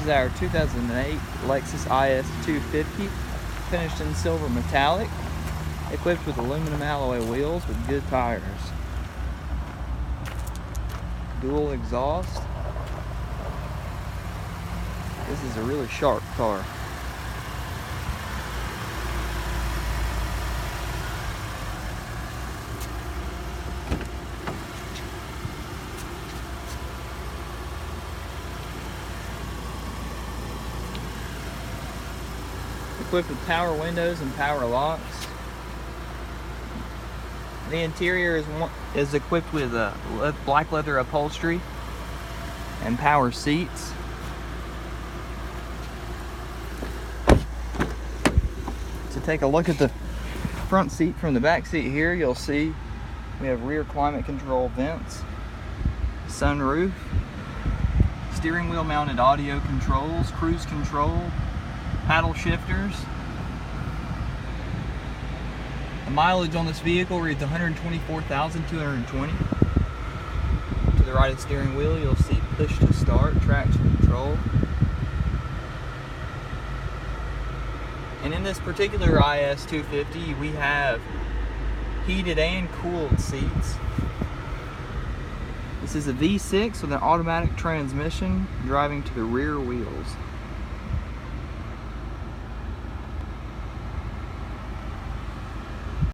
is our 2008 Lexus IS 250, finished in silver metallic, equipped with aluminum alloy wheels with good tires. Dual exhaust. This is a really sharp car. Equipped with power windows and power locks. The interior is equipped with black leather upholstery and power seats. To take a look at the front seat from the back seat here, you'll see we have rear climate control vents, sunroof, steering wheel mounted audio controls, cruise control, paddle shifters. The mileage on this vehicle reads 124,220. To the right of the steering wheel, you'll see push to start, traction control. And in this particular IS 250, we have heated and cooled seats. This is a V6 with an automatic transmission driving to the rear wheels.